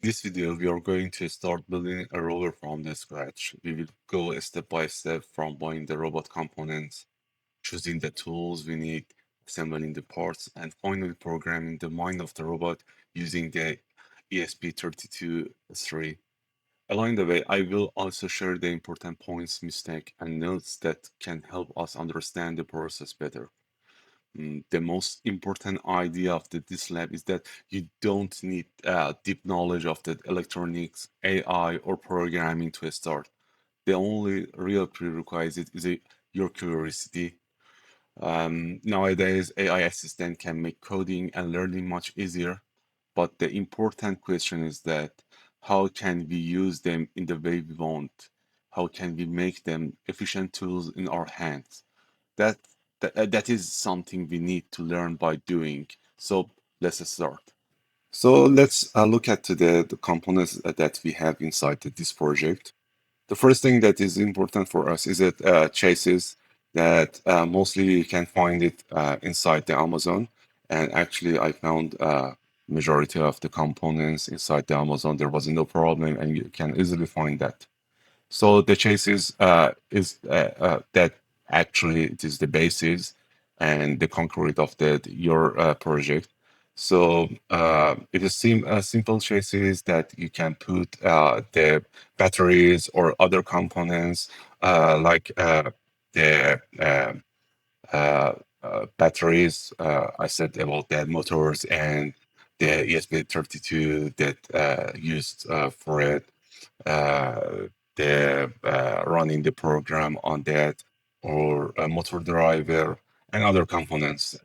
This video, we are going to start building a rover from the scratch. We will go step by step from buying the robot components, choosing the tools we need, assembling the parts, and finally programming the mind of the robot using the ESP32 3. Along the way, I will also share the important points, mistakes, and notes that can help us understand the process better. The most important idea of this lab is that you don't need deep knowledge of the electronics, AI, or programming to start. The only real prerequisite is your curiosity. Nowadays, AI assistant can make coding and learning much easier, but the important question is that how can we use them in the way we want? How can we make them efficient tools in our hands? That that is something we need to learn by doing. So let's start. So let's look at the components that we have inside this project. The first thing that is important for us is that chassis that mostly you can find it inside the Amazon. And actually, I found majority of the components inside the Amazon. There was no problem, and you can easily find that. So the chase is that actually it is the basis and the concrete of your project. So it is simple chases that you can put the batteries or other components like the batteries. I said about the motors and the ESP32 that used for it, the running the program on that, or a motor driver and other components.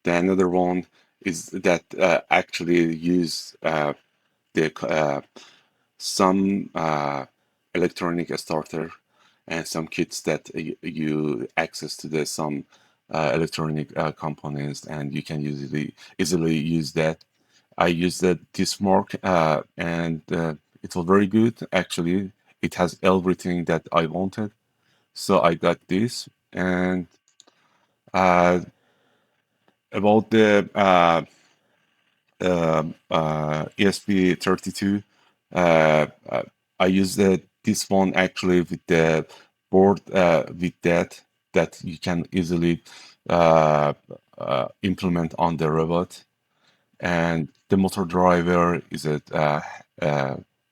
The another one is that actually use the some electronic starter and some kits that you access to the some electronic components, and you can easily use that. I used this mark and it was very good actually. It has everything that I wanted, so I got this. And uh, about the ESP32, uh, I used this one actually with the board with that you can easily uh, implement on the robot. And the motor driver is a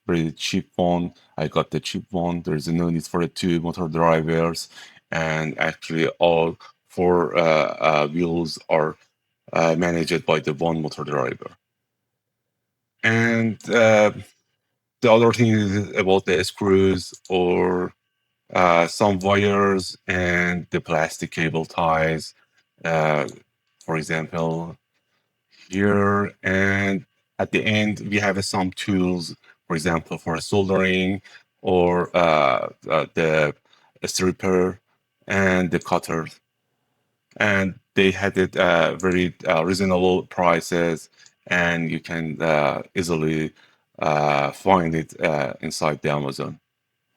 very cheap one. I got the cheap one. There is no need for the two motor drivers, and actually all four wheels are managed by the one motor driver. And the other thing is about the screws or some wires and the plastic cable ties, uh, for example, here. And at the end, we have some tools, for example, for soldering or the stripper and the cutter. And they had it very reasonable prices, and you can easily find it inside the Amazon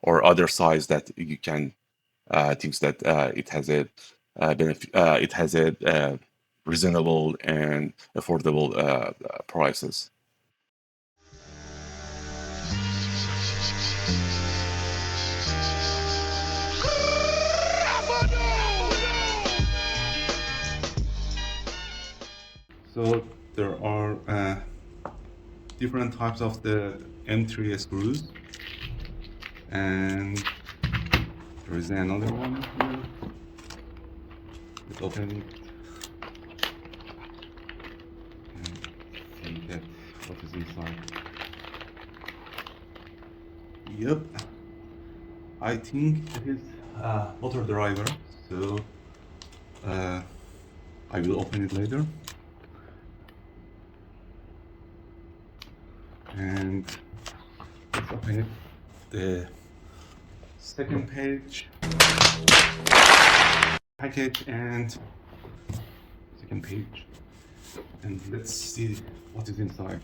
or other sites that you can thinks that it has a benefit, it has a reasonable and affordable prices. So there are different types of the M3 screws, and there is another one here. Let's open it and see that what is inside. Yep, I think it is motor driver. So uh, I will open it later. And let's open it. The second page, package, and second page. And let's see what is inside.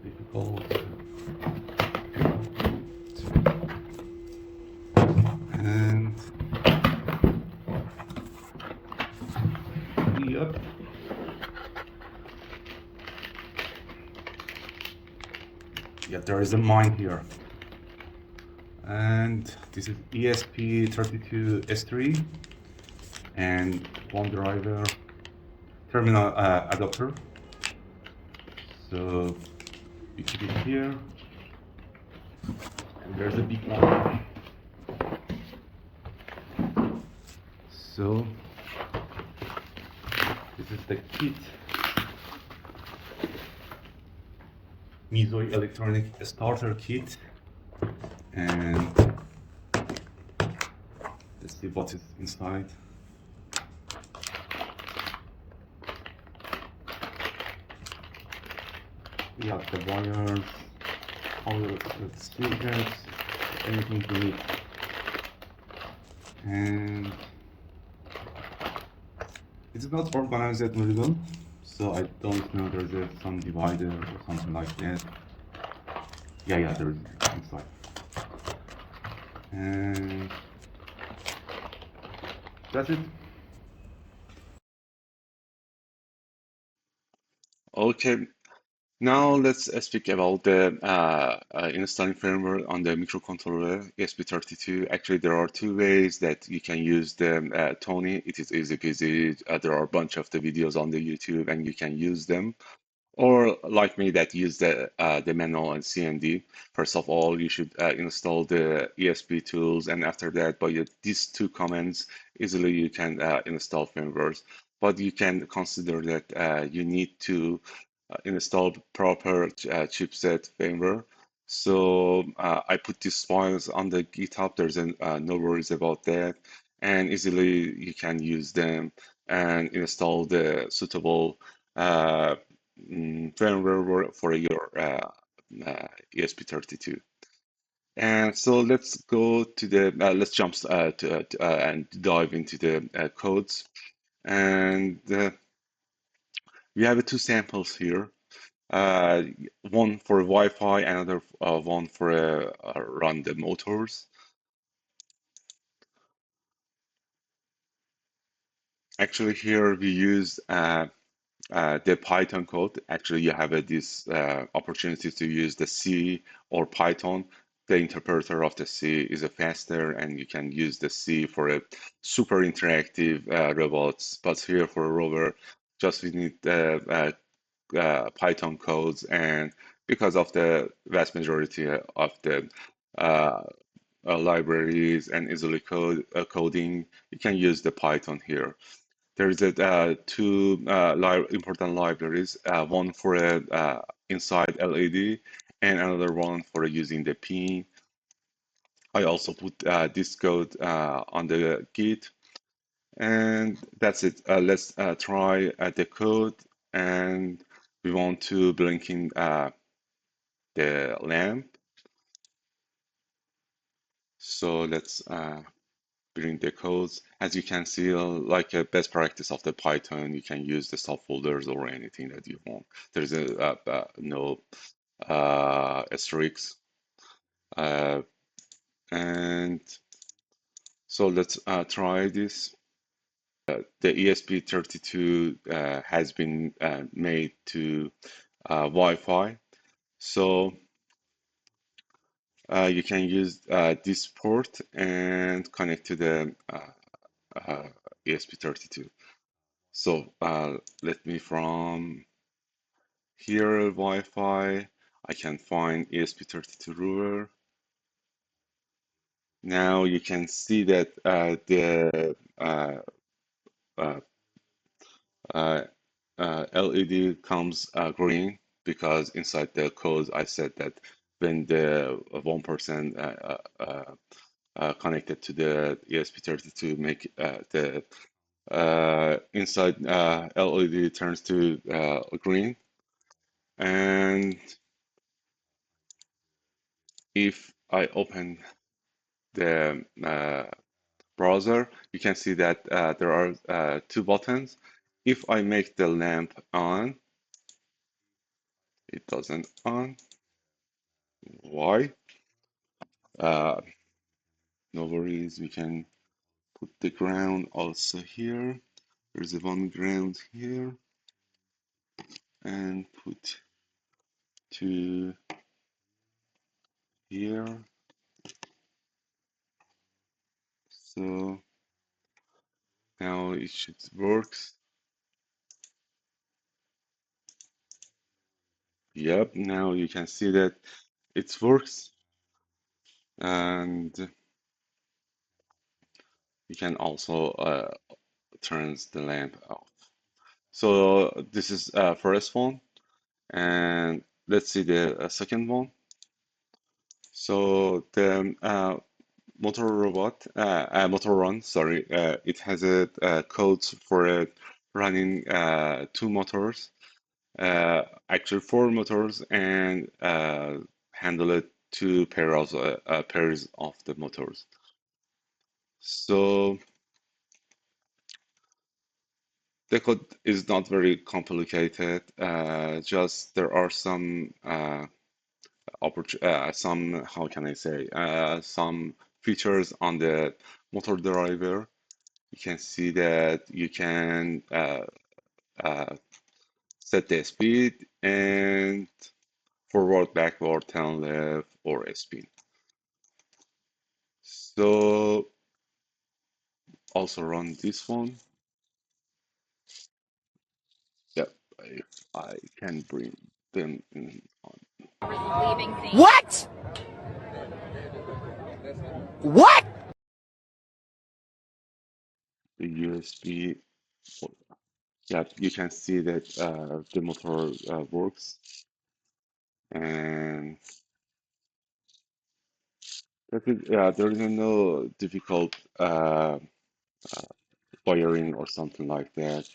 Difficult. And Yep. Yeah, there is a mine here. And this is ESP32S3 and one driver terminal adapter. So you keep it here, and there's a big one. So this is the kit, Mizoi electronic starter kit, and let's see what is inside. We have the wires, all the speakers, anything we need. And it's not organized very well, so I don't know there's some divider or something like that. Yeah, there is inside. And that's it. Okay, now let's speak about the installing firmware on the microcontroller ESP32. Actually, there are two ways that you can use the Tony. It is easy peasy. There are a bunch of the videos on the YouTube, and you can use them. Or like me, that use the manual and CMD. First of all, you should install the ESP tools, and after that, by these two commands, easily you can install firmwares. But you can consider that you need to install proper chipset firmware. So I put these files on the GitHub. There's no worries about that, and easily you can use them and install the suitable firmware for your ESP32. And so let's go to the let's jump and dive into the codes. And we have two samples here. Uh, One for Wi-Fi, another one for run the motors. Actually, here we use the Python code. Actually, you have this opportunity to use the C or Python. The interpreter of the C is a faster, and you can use the C for a super interactive robots. But here for a rover, just we need Python codes, and because of the vast majority of the uh, libraries and easily coding, you can use the Python here. There is two important libraries, one for a inside LED and another one for using the pin. I also put this code on the Git, and that's it. Let's try the code, and we want to blink in the lamp. So let's bring the codes. As you can see, like a best practice of the Python, you can use the subfolders or anything that you want. There's no asterisks. Uh, and so let's try this. The ESP32 has been made to Wi-Fi. So you can use this port and connect to the ESP32. So let me from here Wi-Fi, I can find ESP32 Rover. Now you can see that the uh, uh, LED comes green because inside the code I said that when the 1% connected to the ESP32 make the inside LED turns to green. And if I open the browser, you can see that there are two buttons. If I make the lamp on, it doesn't on. Why? Uh, no worries, we can put the ground also here. There's a one ground here and put two here. So now it should work. Yep, now you can see that it works, and you can also turn the lamp off. So this is first one, and let's see the second one. So the motor run, sorry, it has a codes for running two motors, actually four motors, and handle it two pairs of the motors. So the code is not very complicated. Just there are some some, how can I say, some features on the motor driver. You can see that you can uh, set the speed and forward, backward, turn left, or a spin. So also run this one. Yep, if I can bring them in on What? What? the USB. Yeah, you can see that the motor works, and there is no difficult wiring or something like that.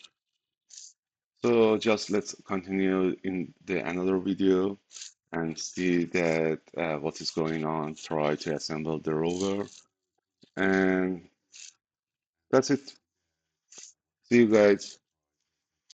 So just let's continue in the another video and see that what is going on. Try to assemble the rover, and that's it. See you guys.